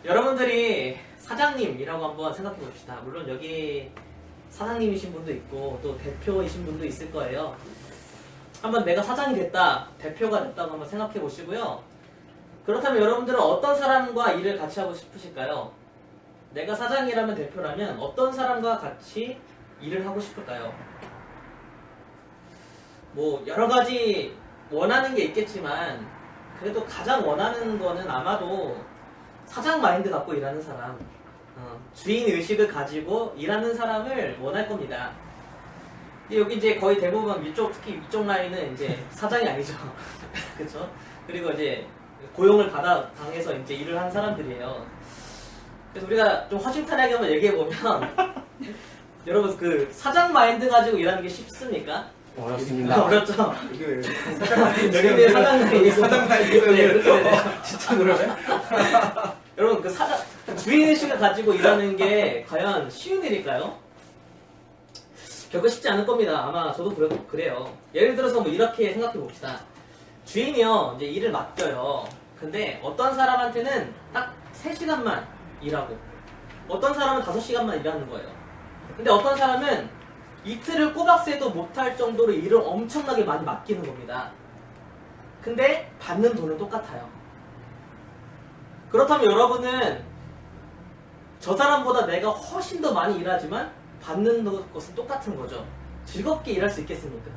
여러분들이 사장님이라고 한번 생각해 봅시다. 물론 여기 사장님이신 분도 있고 또 대표이신 분도 있을 거예요. 한번 내가 사장이 됐다, 대표가 됐다고 한번 생각해 보시고요. 그렇다면 여러분들은 어떤 사람과 일을 같이 하고 싶으실까요? 내가 사장이라면, 대표라면 어떤 사람과 같이 일을 하고 싶을까요? 뭐 여러 가지 원하는 게 있겠지만 그래도 가장 원하는 거는 아마도 사장 마인드 갖고 일하는 사람, 주인 의식을 가지고 일하는 사람을 원할 겁니다. 근데 여기 이제 거의 대부분 위쪽, 특히 위쪽 라인은 이제 사장이 아니죠. 그렇죠? 그리고 이제 고용을 받아 당해서 이제 일을 한 사람들이에요. 그래서 우리가 좀 허심탄회하게 한번 얘기해 보면 여러분 그 사장 마인드 가지고 일하는 게 쉽습니까? 어렵습니다. 어렵죠. 이게 여기는 사장 마인드 진짜 그러네. 여러분 그 사장 주인의식을 가지고 일하는 게 과연 쉬운 일일까요? 결코 쉽지 않을 겁니다. 아마 저도 그래요. 예를 들어서 뭐 이렇게 생각해 봅시다. 주인이요 이제 일을 맡겨요. 근데 어떤 사람한테는 딱 3시간만 일하고 어떤 사람은 5시간만 일하는 거예요. 근데 어떤 사람은 이틀을 꼬박 새도 못할 정도로 일을 엄청나게 많이 맡기는 겁니다. 근데 받는 돈은 똑같아요. 그렇다면 여러분은 저 사람보다 내가 훨씬 더 많이 일하지만 받는 것은 똑같은 거죠. 즐겁게 일할 수 있겠습니까?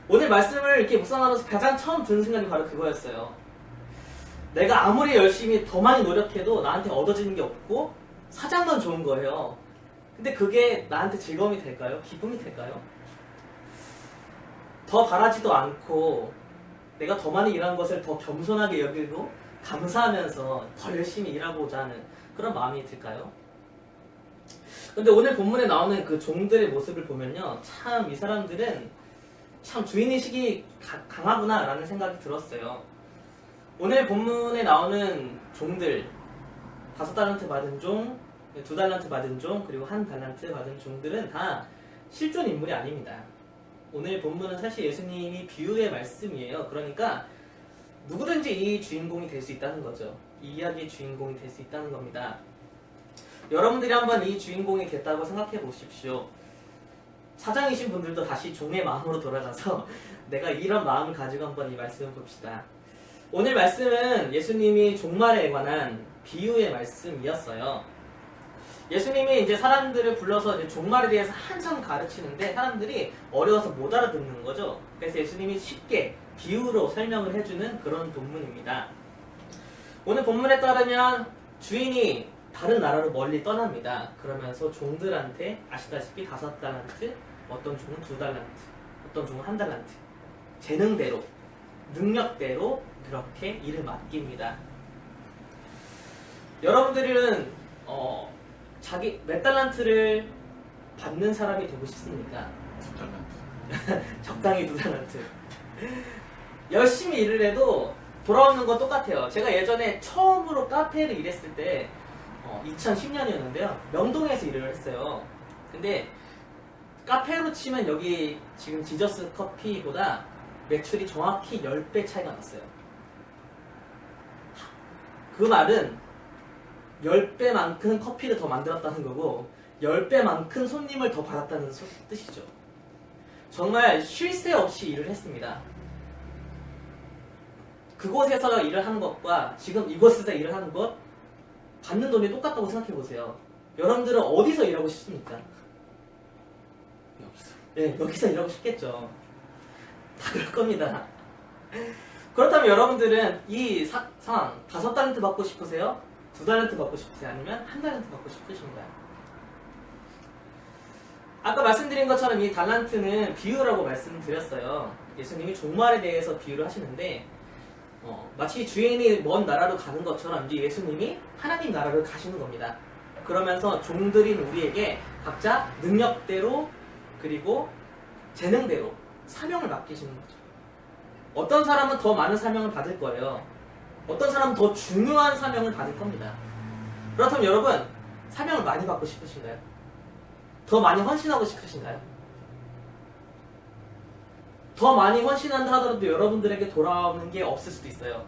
오늘 말씀을 이렇게 묵상하면서 가장 처음 드는 생각이 바로 그거였어요. 내가 아무리 열심히 더 많이 노력해도 나한테 얻어지는 게 없고 사장만 좋은 거예요. 근데 그게 나한테 즐거움이 될까요? 기쁨이 될까요? 더 바라지도 않고 내가 더 많이 일한 것을 더 겸손하게 여기고 감사하면서 더 열심히 일하고자 하는 그런 마음이 들까요? 근데 오늘 본문에 나오는 그 종들의 모습을 보면요, 참 이 사람들은 참 주인의식이 강하구나 라는 생각이 들었어요. 오늘 본문에 나오는 종들, 5달란트 받은 종, 2달란트 받은 종, 그리고 1달란트 받은 종들은 다 실존 인물이 아닙니다. 오늘 본문은 사실 예수님이 비유의 말씀이에요. 그러니까 누구든지 이 주인공이 될 수 있다는 거죠. 이 이야기의 주인공이 될 수 있다는 겁니다. 여러분들이 한번 이 주인공이 됐다고 생각해 보십시오. 사장이신 분들도 다시 종의 마음으로 돌아가서 내가 이런 마음을 가지고 한번 이 말씀을 봅시다. 오늘 말씀은 예수님이 종말에 관한 비유의 말씀이었어요. 예수님이 이제 사람들을 불러서 이제 종말에 대해서 한참 가르치는데 사람들이 어려워서 못 알아듣는 거죠. 그래서 예수님이 쉽게 비유로 설명을 해주는 그런 본문입니다. 오늘 본문에 따르면 주인이 다른 나라로 멀리 떠납니다. 그러면서 종들한테 아시다시피 5달란트, 어떤 종은 2달란트, 어떤 종은 1달란트, 재능대로, 능력대로 그렇게 일을 맡깁니다. 여러분들은 자기 몇 달란트를 받는 사람이 되고 싶습니까? 2달란트. 적당히 2달란트. 열심히 일을 해도 돌아오는 건 똑같아요. 제가 예전에 처음으로 카페를 일했을 때 2010년이었는데요. 명동에서 일을 했어요. 근데 카페로 치면 여기 지금 지저스 커피보다 매출이 정확히 10배 차이가 났어요. 그 말은 10배만큼 커피를 더 만들었다는 거고 10배만큼 손님을 더 받았다는 뜻이죠. 정말 쉴 새 없이 일을 했습니다. 그곳에서 일을 하는 것과 지금 이곳에서 일을 하는 것 받는 돈이 똑같다고 생각해 보세요. 여러분들은 어디서 일하고 싶습니까? 여기서. 네, 여기서 일하고 싶겠죠. 다 그럴 겁니다. 그렇다면 여러분들은 이 상황 5달란트 받고 싶으세요? 2달란트 받고 싶으세요? 아니면 1달란트 받고 싶으신가요? 아까 말씀드린 것처럼 이 달란트는 비유라고 말씀드렸어요. 예수님이 종말에 대해서 비유를 하시는데 마치 주인이 먼 나라로 가는 것처럼 이제 예수님이 하나님 나라로 가시는 겁니다. 그러면서 종들인 우리에게 각자 능력대로 그리고 재능대로 사명을 맡기시는 거죠. 어떤 사람은 더 많은 사명을 받을 거예요. 어떤 사람은 더 중요한 사명을 받을 겁니다. 그렇다면 여러분, 사명을 많이 받고 싶으신가요? 더 많이 헌신하고 싶으신가요? 더 많이 헌신한다 하더라도 여러분들에게 돌아오는 게 없을 수도 있어요.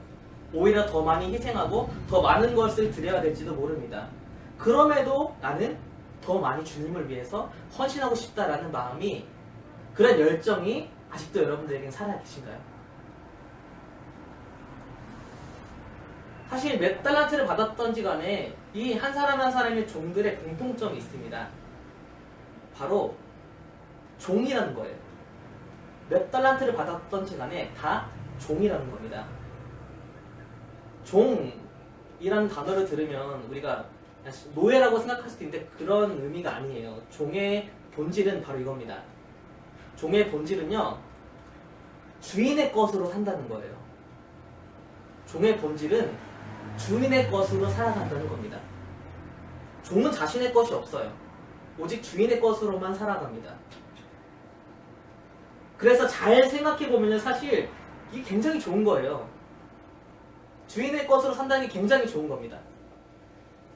오히려 더 많이 희생하고 더 많은 것을 드려야 될지도 모릅니다. 그럼에도 나는 더 많이 주님을 위해서 헌신하고 싶다라는 마음이, 그런 열정이 아직도 여러분들에겐 살아계신가요? 사실 몇 달란트를 받았던지 간에 이 한 사람 한 사람의 종들의 공통점이 있습니다. 바로 종이라는 거예요. 몇 달란트를 받았던지 간에 다 종이라는 겁니다. 종이라는 단어를 들으면 우리가 노예라고 생각할 수도 있는데 그런 의미가 아니에요. 종의 본질은 바로 이겁니다. 종의 본질은요, 주인의 것으로 산다는 거예요. 종의 본질은 주인의 것으로 살아간다는 겁니다. 종은 자신의 것이 없어요. 오직 주인의 것으로만 살아갑니다. 그래서 잘 생각해보면 사실 이게 굉장히 좋은 거예요. 주인의 것으로 산다는 게 굉장히 좋은 겁니다.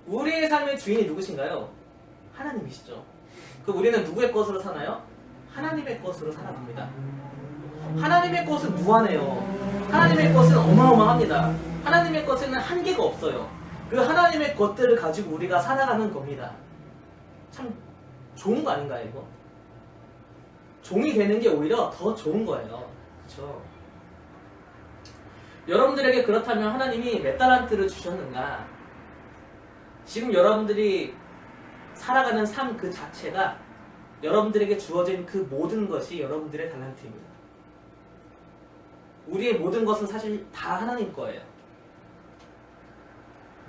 우리의 삶의 주인이 누구신가요? 하나님이시죠. 그럼 우리는 누구의 것으로 사나요? 하나님의 것으로 살아갑니다. 하나님의 것은 무한해요. 하나님의 것은 어마어마합니다. 하나님의 것에는 한계가 없어요. 그 하나님의 것들을 가지고 우리가 살아가는 겁니다. 참 좋은 거 아닌가요, 이거? 종이 되는 게 오히려 더 좋은 거예요. 그렇죠? 여러분들에게 그렇다면 하나님이 몇 달란트를 주셨는가? 지금 여러분들이 살아가는 삶 그 자체가 여러분들에게 주어진 그 모든 것이 여러분들의 달란트입니다. 우리의 모든 것은 사실 다 하나님 거예요.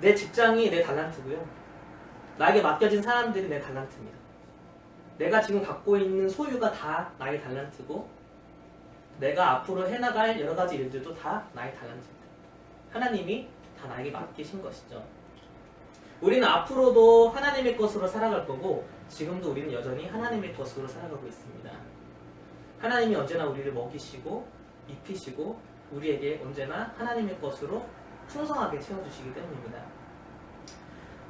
내 직장이 내 달란트고요. 나에게 맡겨진 사람들이 내 달란트입니다. 내가 지금 갖고 있는 소유가 다 나의 달란트고, 내가 앞으로 해나갈 여러 가지 일들도 다 나의 달란트입니다. 하나님이 다 나에게 맡기신 것이죠. 우리는 앞으로도 하나님의 것으로 살아갈 거고, 지금도 우리는 여전히 하나님의 것으로 살아가고 있습니다. 하나님이 언제나 우리를 먹이시고 입히시고 우리에게 언제나 하나님의 것으로 풍성하게 채워주시기 때문입니다.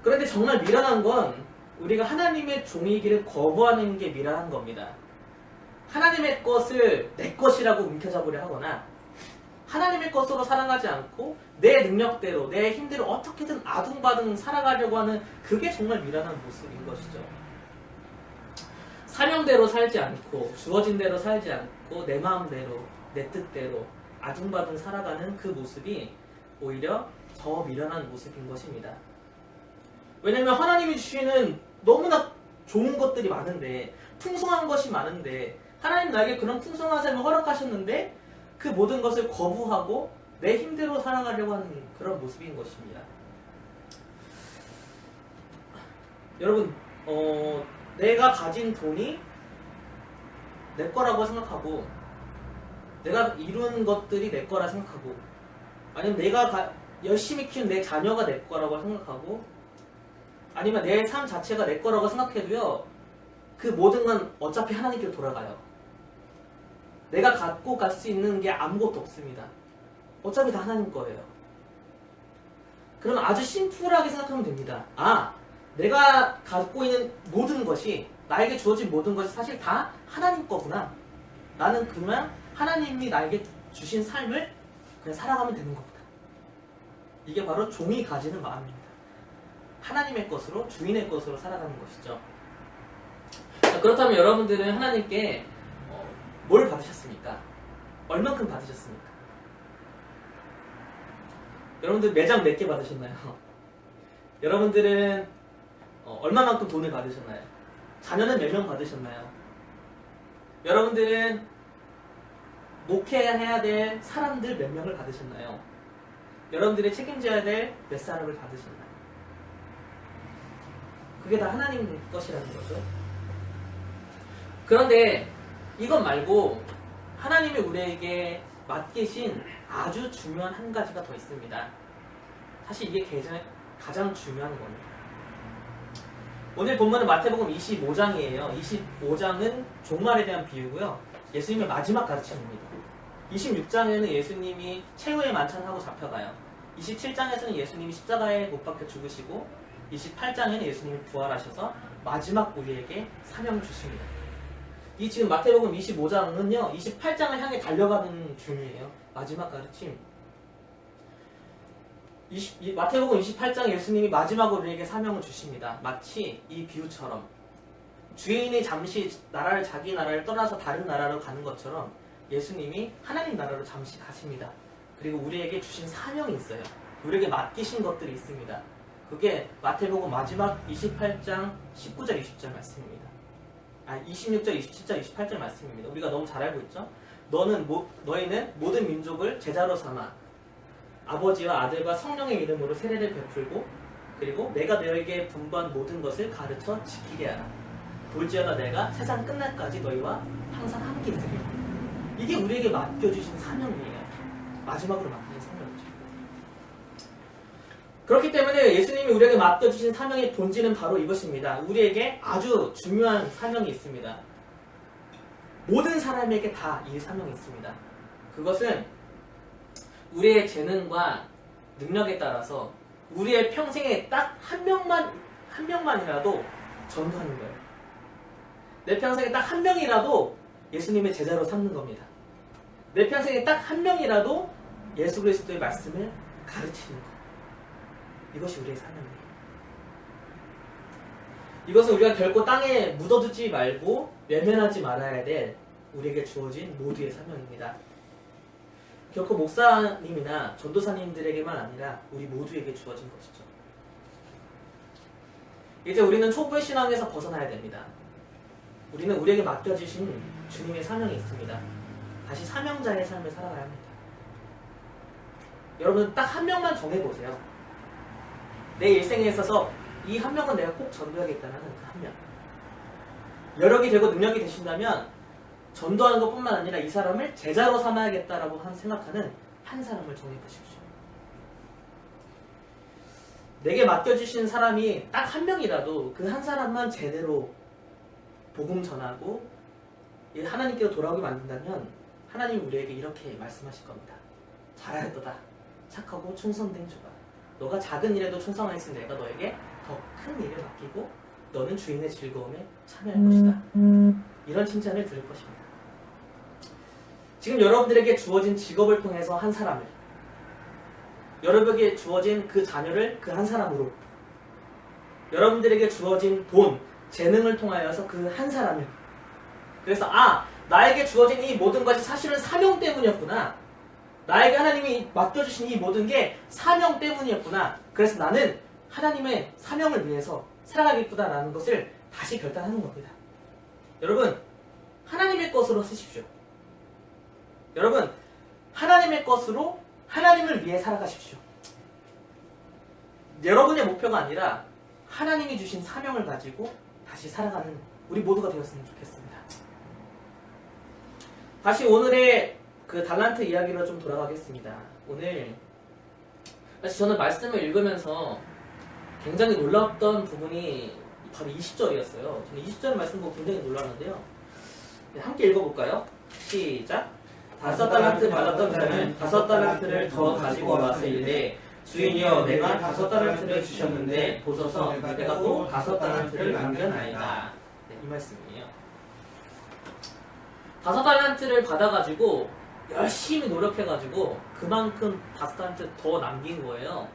그런데 정말 미련한 건 우리가 하나님의 종이기를 거부하는 게 미련한 겁니다. 하나님의 것을 내 것이라고 움켜잡으려 하거나 하나님의 것으로 살아가지 않고 내 능력대로 내 힘대로 어떻게든 아둥바둥 살아가려고 하는, 그게 정말 미련한 모습인 것이죠. 사명대로 살지 않고 주어진 대로 살지 않고 내 마음대로 내 뜻대로 아둥바둥 살아가는 그 모습이 오히려 더 미련한 모습인 것입니다. 왜냐하면 하나님이 주시는 너무나 좋은 것들이 많은데, 풍성한 것이 많은데, 하나님 나에게 그런 풍성한 삶을 허락하셨는데 그 모든 것을 거부하고 내 힘대로 살아가려고 하는 그런 모습인 것입니다. 여러분, 내가 가진 돈이 내 거라고 생각하고, 내가 이룬 것들이 내 거라 생각하고, 아니면 내가 열심히 키운 내 자녀가 내 거라고 생각하고, 아니면 내 삶 자체가 내 거라고 생각해도요, 그 모든 건 어차피 하나님께로 돌아가요. 내가 갖고 갈 수 있는 게 아무것도 없습니다. 어차피 다 하나님 거예요. 그럼 아주 심플하게 생각하면 됩니다. 내가 갖고 있는 모든 것이, 나에게 주어진 모든 것이 사실 다 하나님 거구나. 나는 그러면 하나님이 나에게 주신 삶을 그냥 살아가면 되는 거구나. 이게 바로 종이 가지는 마음입니다. 하나님의 것으로, 주인의 것으로 살아가는 것이죠. 자, 그렇다면 여러분들은 하나님께 뭘 받으셨습니까? 얼만큼 받으셨습니까? 여러분들 매장 몇 개 받으셨나요? 여러분들은 얼마만큼 돈을 받으셨나요? 자녀는 몇 명 받으셨나요? 여러분들은 목회해야 될 사람들 몇 명을 받으셨나요? 여러분들이 책임져야 될 몇 사람을 받으셨나요? 그게 다 하나님 것이라는 거죠. 그런데 이것 말고 하나님이 우리에게 맡기신 아주 중요한 한 가지가 더 있습니다. 사실 이게 가장 중요한 겁니다. 오늘 본문은 마태복음 25장이에요. 25장은 종말에 대한 비유고요. 예수님의 마지막 가르침입니다. 26장에는 예수님이 최후의 만찬하고 잡혀가요. 27장에서는 예수님이 십자가에 못 박혀 죽으시고, 28장에는 예수님이 부활하셔서 마지막 우리에게 사명을 주십니다. 이 지금 마태복음 25장은요, 28장을 향해 달려가는 중이에요. 마지막 가르침. 마태복음 28장 예수님이 마지막으로 우리에게 사명을 주십니다. 마치 이 비유처럼 주인이 잠시 자기 나라를 떠나서 다른 나라로 가는 것처럼 예수님이 하나님 나라로 잠시 가십니다. 그리고 우리에게 주신 사명이 있어요. 우리에게 맡기신 것들이 있습니다. 그게 마태복음 마지막 28장 19절 20절 말씀입니다. 26절 27절 28절 말씀입니다. 우리가 너무 잘 알고 있죠? 너희는 모든 민족을 제자로 삼아 아버지와 아들과 성령의 이름으로 세례를 베풀고 그리고 내가 너에게 분부한 모든 것을 가르쳐 지키게 하라. 볼지어다 내가 세상 끝날까지 너희와 항상 함께 있으리라. 이게 우리에게 맡겨주신 사명이에요. 마지막으로 맡겨진 사명이죠. 그렇기 때문에 예수님이 우리에게 맡겨주신 사명의 본질은 바로 이것입니다. 우리에게 아주 중요한 사명이 있습니다. 모든 사람에게 다 이 사명이 있습니다. 그것은 우리의 재능과 능력에 따라서 우리의 평생에 딱 한 명만이라도 전도하는 거예요. 내 평생에 딱 한 명이라도 예수님의 제자로 삼는 겁니다. 내 평생에 딱 한 명이라도 예수 그리스도의 말씀을 가르치는 것. 이것이 우리의 사명이에요. 이것은 우리가 결코 땅에 묻어두지 말고 외면하지 말아야 될 우리에게 주어진 모두의 사명입니다. 결코 목사님이나 전도사님들에게만 아니라 우리 모두에게 주어진 것이죠. 이제 우리는 초보의 신앙에서 벗어나야 됩니다. 우리는 우리에게 맡겨주신 주님의 사명이 있습니다. 다시 사명자의 삶을 살아가야 합니다. 여러분 딱 한 명만 정해보세요. 내 일생에 있어서 이 한 명은 내가 꼭 전도해야겠다는 그 한 명. 여력이 되고 능력이 되신다면 전도하는 것뿐만 아니라 이 사람을 제자로 삼아야겠다라고 생각하는 한 사람을 정해보십시오. 내게 맡겨주신 사람이 딱 한 명이라도 그 한 사람만 제대로 복음 전하고 하나님께로 돌아오게 만든다면 하나님이 우리에게 이렇게 말씀하실 겁니다. 잘하였도다. 착하고 충성된 종아. 너가 작은 일에도 충성하였으니 내가 너에게 더 큰 일을 맡기고 너는 주인의 즐거움에 참여할 것이다. 이런 칭찬을 들을 것입니다. 지금 여러분들에게 주어진 직업을 통해서 한 사람을, 여러분에게 주어진 그 자녀를 그 한 사람으로, 여러분들에게 주어진 돈, 재능을 통하여서 그 한 사람을, 그래서 나에게 주어진 이 모든 것이 사실은 사명 때문이었구나. 나에게 하나님이 맡겨주신 이 모든 게 사명 때문이었구나. 그래서 나는 하나님의 사명을 위해서 살아가겠구나라는 것을 다시 결단하는 겁니다. 여러분, 하나님의 것으로 쓰십시오. 여러분, 하나님의 것으로 하나님을 위해 살아가십시오. 여러분의 목표가 아니라 하나님이 주신 사명을 가지고 다시 살아가는 우리 모두가 되었으면 좋겠습니다. 다시 오늘의 그 달란트 이야기로 좀 돌아가겠습니다. 오늘 사실 저는 말씀을 읽으면서 굉장히 놀랐던 부분이 바로 20절이었어요. 저는 20절 말씀 보고 굉장히 놀랐는데요. 함께 읽어볼까요? 시작! 5달란트 받았던 자는 5달란트를 더 가지고 와서 이르되 주인이여 내가 5달란트를 주셨는데 보소서 내가 또 5달란트를 남겨나이다. 네, 이 말씀이에요. 5달란트를 받아가지고 열심히 노력해가지고 그만큼 5달란트 더 남긴 거예요.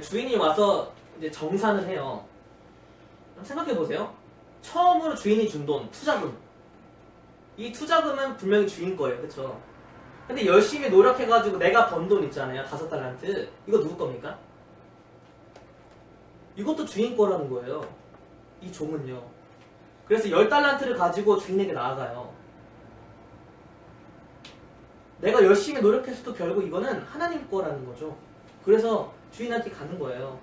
주인이 와서 이제 정산을 해요. 생각해보세요. 처음으로 주인이 준 돈, 투자금. 이 투자금은 분명히 주인 거예요. 그쵸? 근데 열심히 노력해가지고 내가 번 돈 있잖아요. 5달란트. 이거 누구 겁니까? 이것도 주인 거라는 거예요. 이 종은요. 그래서 10달란트를 가지고 주인에게 나아가요. 내가 열심히 노력했어도 결국 이거는 하나님 거라는 거죠. 그래서 주인한테 가는 거예요.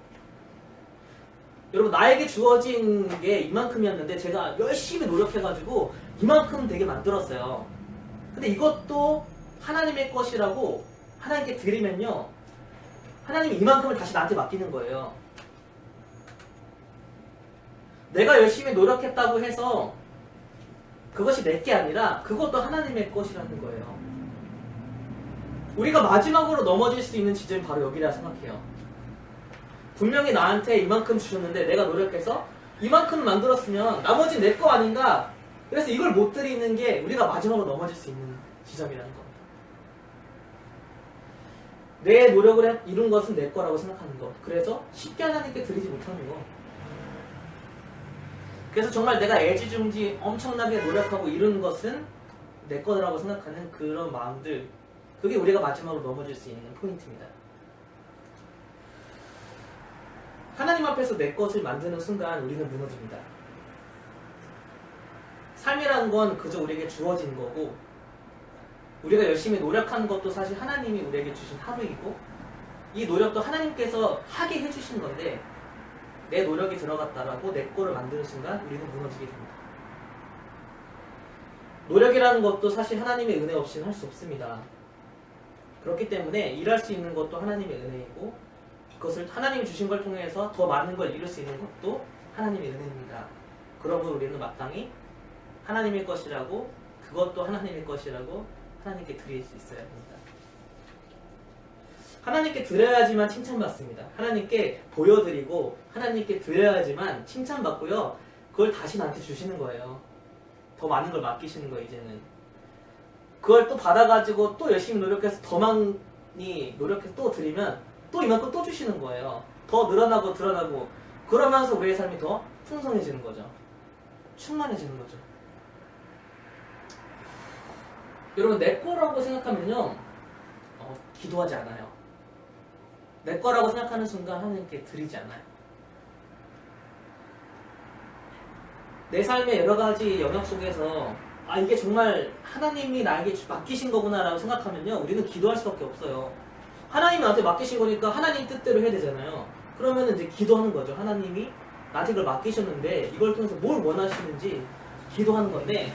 여러분, 나에게 주어진 게 이만큼이었는데 제가 열심히 노력해가지고 이만큼 되게 만들었어요. 근데 이것도 하나님의 것이라고 하나님께 드리면요, 하나님이 이만큼을 다시 나한테 맡기는 거예요. 내가 열심히 노력했다고 해서 그것이 내 게 아니라 그것도 하나님의 것이라는 거예요. 우리가 마지막으로 넘어질 수 있는 지점이 바로 여기라 생각해요. 분명히 나한테 이만큼 주셨는데 내가 노력해서 이만큼 만들었으면 나머지 내 거 아닌가? 그래서 이걸 못 드리는 게 우리가 마지막으로 넘어질 수 있는 지점이라는 겁니다. 내 노력을 이룬 것은 내 거라고 생각하는 거. 그래서 쉽게 하나님께 드리지 못하는 거. 그래서 정말 내가 애지중지 엄청나게 노력하고 이룬 것은 내 거라고 생각하는 그런 마음들, 그게 우리가 마지막으로 넘어질 수 있는 포인트입니다. 하나님 앞에서 내 것을 만드는 순간 우리는 무너집니다. 삶이라는 건 그저 우리에게 주어진 거고, 우리가 열심히 노력한 것도 사실 하나님이 우리에게 주신 하루이고, 이 노력도 하나님께서 하게 해주신 건데, 내 노력이 들어갔다라고 내 거를 만드는 순간 우리는 무너지게 됩니다. 노력이라는 것도 사실 하나님의 은혜 없이는 할 수 없습니다. 그렇기 때문에 일할 수 있는 것도 하나님의 은혜이고, 그것을 하나님이 주신 걸 통해서 더 많은 걸 이룰 수 있는 것도 하나님의 은혜입니다. 그러므로 우리는 마땅히 하나님의 것이라고, 그것도 하나님의 것이라고 하나님께 드릴 수 있어야 합니다. 하나님께 드려야지만 칭찬받습니다. 하나님께 보여드리고 하나님께 드려야지만 칭찬받고요. 그걸 다시 나한테 주시는 거예요. 더 많은 걸 맡기시는 거예요, 이제는. 그걸 또 받아가지고 또 열심히 노력해서 더 많이 노력해서 또 드리면 또 이만큼 또 주시는 거예요. 더 늘어나고 드러나고, 그러면서 우리의 삶이 더 풍성해지는 거죠. 충만해지는 거죠. 여러분, 내 거라고 생각하면요, 기도하지 않아요. 내 거라고 생각하는 순간 하나님께 드리지 않아요. 내 삶의 여러 가지 영역 속에서 이게 정말 하나님이 나에게 맡기신 거구나 라고 생각하면요, 우리는 기도할 수밖에 없어요. 하나님이 나한테 맡기신 거니까 하나님 뜻대로 해야 되잖아요. 그러면 이제 기도하는 거죠. 하나님이 나한테 이걸 맡기셨는데 이걸 통해서 뭘 원하시는지 기도하는 건데,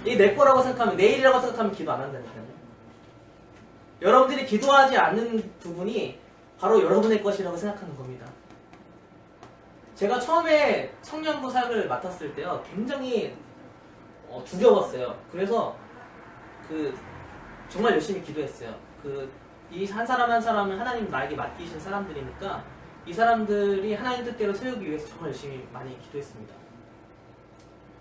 이 내 거라고 생각하면, 내 일이라고 생각하면 기도 안 한다니까요. 여러분들이 기도하지 않는 부분이 바로 여러분의 것이라고 생각하는 겁니다. 제가 처음에 청년부 사역을 맡았을 때요, 굉장히 두려웠어요. 그래서 정말 열심히 기도했어요. 이 한 사람 한 사람은 하나님 나에게 맡기신 사람들이니까 이 사람들이 하나님 뜻대로 세우기 위해서 정말 열심히 많이 기도했습니다.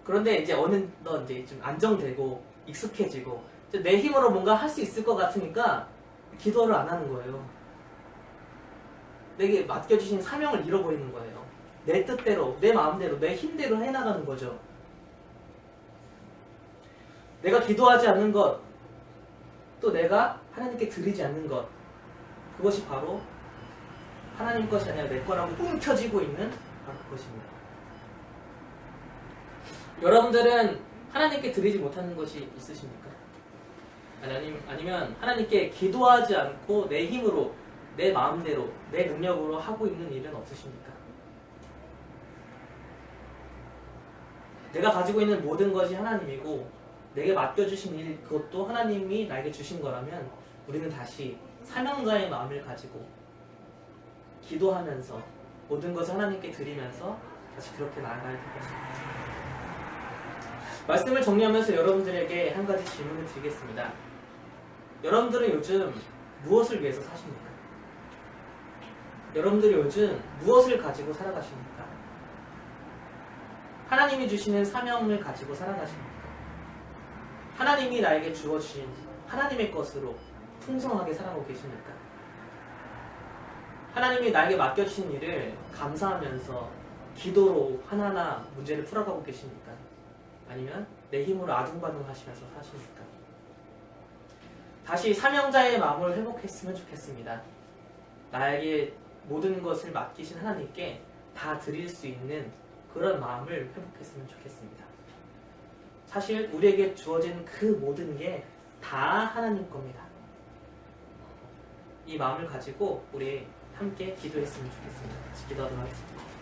그런데 이제 어느덧 이제 좀 안정되고 익숙해지고 이제 내 힘으로 뭔가 할 수 있을 것 같으니까 기도를 안 하는 거예요. 내게 맡겨주신 사명을 잃어버리는 거예요. 내 뜻대로, 내 마음대로, 내 힘대로 해나가는 거죠. 내가 기도하지 않는 것, 또 내가 하나님께 드리지 않는 것, 그것이 바로 하나님 것이 아니라 내 거라고 움켜쥐고 있는 바로 그것입니다. 여러분들은 하나님께 드리지 못하는 것이 있으십니까? 아니면 하나님께 기도하지 않고 내 힘으로, 내 마음대로, 내 능력으로 하고 있는 일은 없으십니까? 내가 가지고 있는 모든 것이 하나님이고 내게 맡겨주신 일, 그것도 하나님이 나에게 주신 거라면 우리는 다시 사명자의 마음을 가지고 기도하면서 모든 것을 하나님께 드리면서 다시 그렇게 나아가야 될 것입니다. 말씀을 정리하면서 여러분들에게 한 가지 질문을 드리겠습니다. 여러분들은 요즘 무엇을 위해서 사십니까? 여러분들이 요즘 무엇을 가지고 살아가십니까? 하나님이 주시는 사명을 가지고 살아가십니까? 하나님이 나에게 주어주신 하나님의 것으로 풍성하게 살아가고 계십니까? 하나님이 나에게 맡겨주신 일을 감사하면서 기도로 하나하나 문제를 풀어가고 계십니까? 아니면 내 힘으로 아둥바둥 하시면서 사십니까? 다시 사명자의 마음을 회복했으면 좋겠습니다. 나에게 모든 것을 맡기신 하나님께 다 드릴 수 있는 그런 마음을 회복했으면 좋겠습니다. 사실 우리에게 주어진 그 모든 게 다 하나님 겁니다. 이 마음을 가지고 우리 함께 기도했으면 좋겠습니다. 기도하도록 하겠습니다.